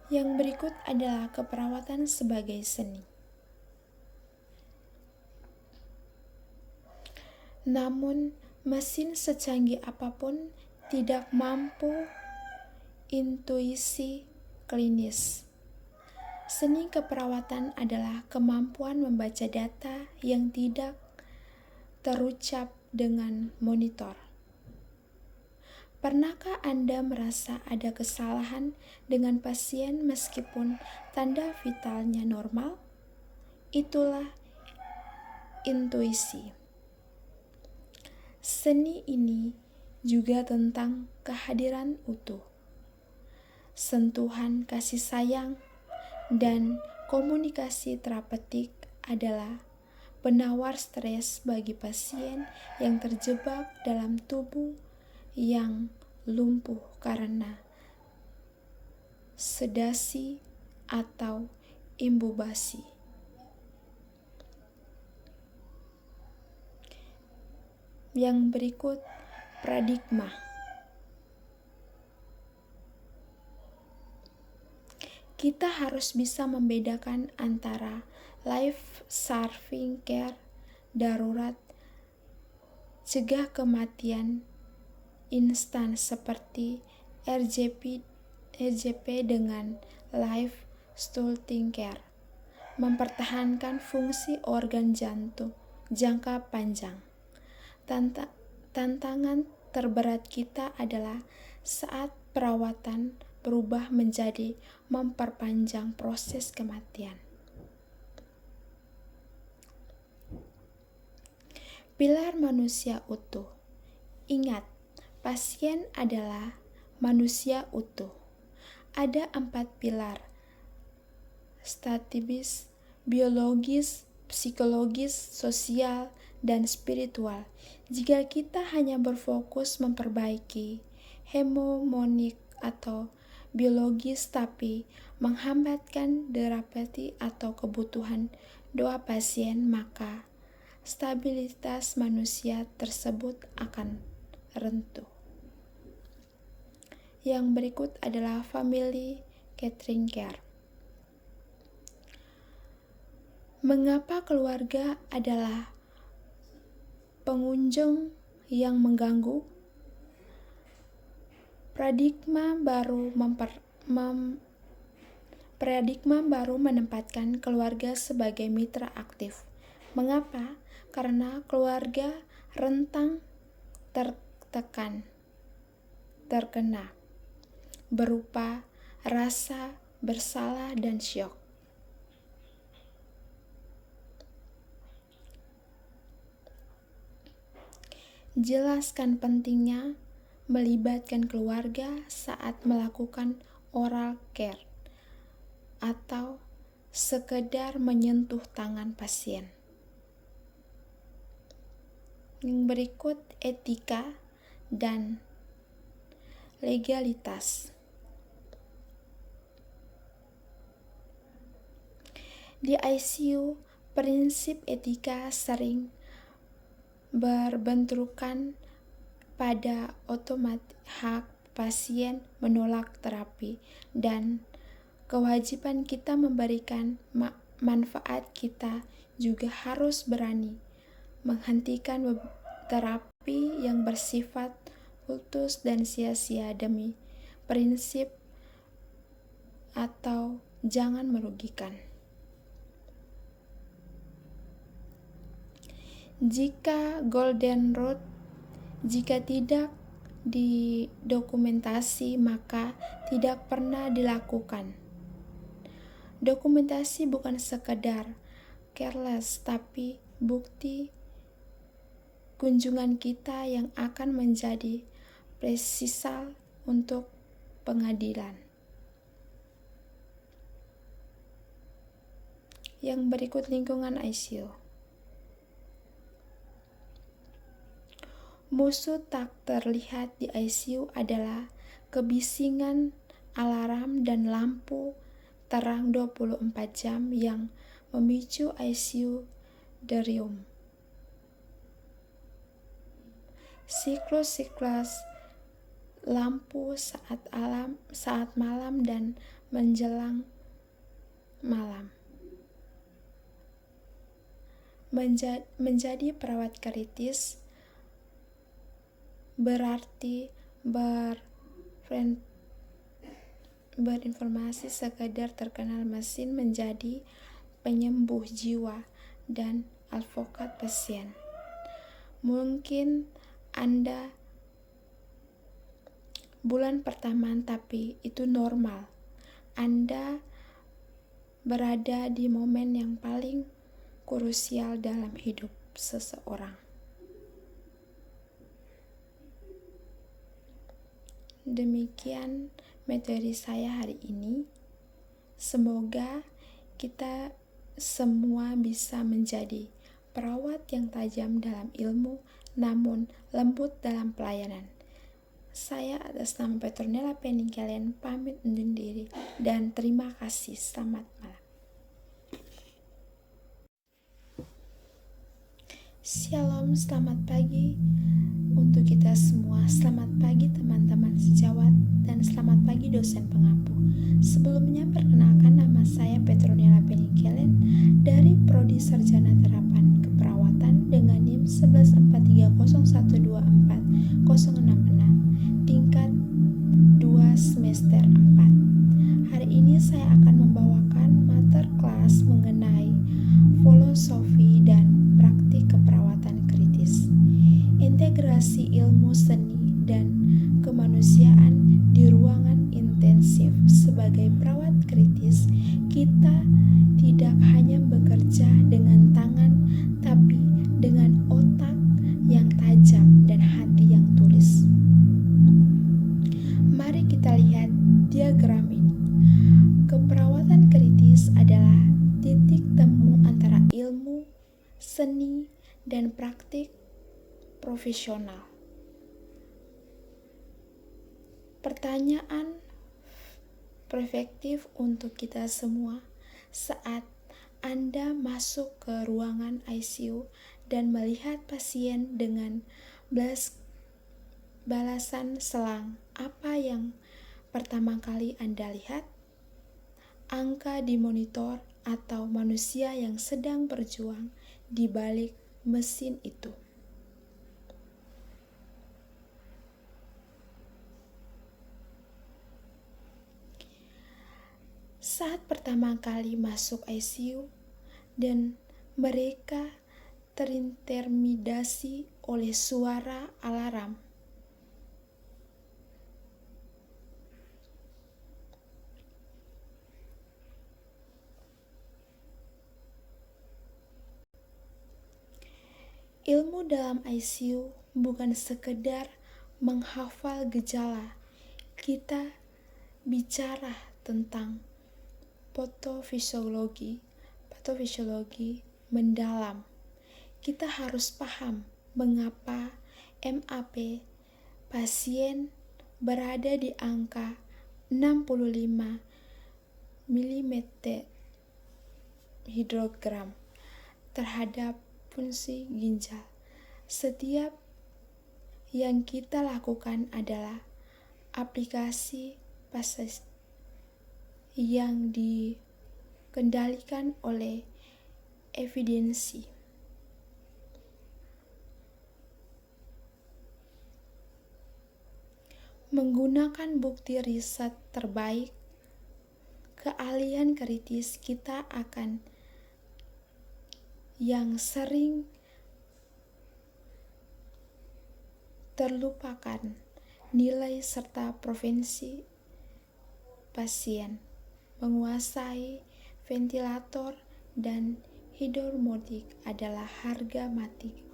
Yang berikut adalah keperawatan sebagai seni. Namun, mesin secanggih apapun tidak mampu intuisi klinis. Seni keperawatan adalah kemampuan membaca data yang tidak terucap dengan monitor. Pernahkah Anda merasa ada kesalahan dengan pasien meskipun tanda vitalnya normal? Itulah intuisi. Seni ini juga tentang kehadiran utuh, sentuhan kasih sayang, dan komunikasi terapeutik adalah penawar stres bagi pasien yang terjebak dalam tubuh yang lumpuh karena sedasi atau imbubasi. Yang berikut paradigma. Kita harus bisa membedakan antara life-saving care, darurat, cegah kematian instan seperti RJP dengan life-sustaining care, mempertahankan fungsi organ jantung jangka panjang. Tantangan terberat kita adalah saat perawatan berubah menjadi memperpanjang proses kematian. Pilar manusia utuh. Ingat, pasien adalah manusia utuh. Ada 4 pilar: statistik, biologis, psikologis, sosial, dan spiritual. Jika kita hanya berfokus memperbaiki hemomonik atau biologis tapi menghambatkan terapeutik atau kebutuhan doa pasien, maka stabilitas manusia tersebut akan runtuh. Yang berikut adalah family catering care. Mengapa keluarga adalah pengunjung yang mengganggu? Paradigma baru menempatkan keluarga sebagai mitra aktif. Mengapa? Karena keluarga rentan terkena berupa rasa bersalah dan syok. Jelaskan pentingnya melibatkan keluarga saat melakukan oral care atau sekedar menyentuh tangan pasien. Yang berikut etika dan legalitas. Di ICU, prinsip etika sering berbenturan pada otomatis hak pasien menolak terapi dan kewajiban kita memberikan manfaat. Kita juga harus berani menghentikan terapi yang bersifat kultus dan sia-sia demi prinsip atau jangan merugikan. Jika Golden Rule, jika tidak didokumentasi maka tidak pernah dilakukan. Dokumentasi bukan sekedar careless, tapi bukti kunjungan kita yang akan menjadi presisal untuk pengadilan. Yang berikut lingkungan ICU. Musuh tak terlihat di ICU adalah kebisingan alarm dan lampu terang 24 jam yang memicu ICU delirium. Siklus lampu saat malam dan menjelang malam. Menjadi perawat kritis berarti berinformasi sekedar terkenal mesin menjadi penyembuh jiwa dan advokat pasien. Mungkin Anda bulan pertama, tapi itu normal. Anda berada di momen yang paling krusial dalam hidup seseorang. Demikian materi saya hari ini. Semoga kita semua bisa menjadi perawat yang tajam dalam ilmu, namun lembut dalam pelayanan. Saya atas nama Petronella Peningkalian pamit undur diri dan terima kasih. Selamat malam. Shalom, selamat pagi untuk kita semua. Selamat pagi teman-teman sejawat dan selamat pagi dosen pengampu. Sebelumnya perkenalkan, nama saya Petronella Peningkalian dari Prodi Sarjana Terapan Keperawatan dengan NIM 14301240066 tingkat 2 semester 4. Hari ini saya akan membawakan mater kelas mengenai filosofi dan praktik keperawatan kritis, integrasi ilmu seni dan kemanusiaan di ruangan intensif. Sebagai perawat kritis, kita tidak hanya bekerja dengan tangan, tapi dengan otak yang tajam dan hati yang tulis. Mari kita lihat diagram ini. Keperawatan kritis adalah titik temu antara ilmu, seni, dan praktik profesional. Pertanyaan perspektif untuk kita semua saat Anda masuk ke ruangan ICU dan melihat pasien dengan balasan selang. Apa yang pertama kali Anda lihat? Angka di monitor atau manusia yang sedang berjuang di balik mesin itu? Saat pertama kali masuk ICU dan mereka terintimidasi oleh suara alarm, ilmu dalam ICU bukan sekedar menghafal gejala. Kita bicara tentang patofisiologi mendalam. Kita harus paham mengapa MAP pasien berada di angka 65 mm hidrogram terhadap fungsi ginjal. Setiap yang kita lakukan adalah aplikasi pasif yang dikendalikan oleh evidensi. Menggunakan bukti riset terbaik, keahlian kritis kita akan yang sering terlupakan nilai serta profesi pasien, menguasai ventilator dan hidromodik adalah harga mati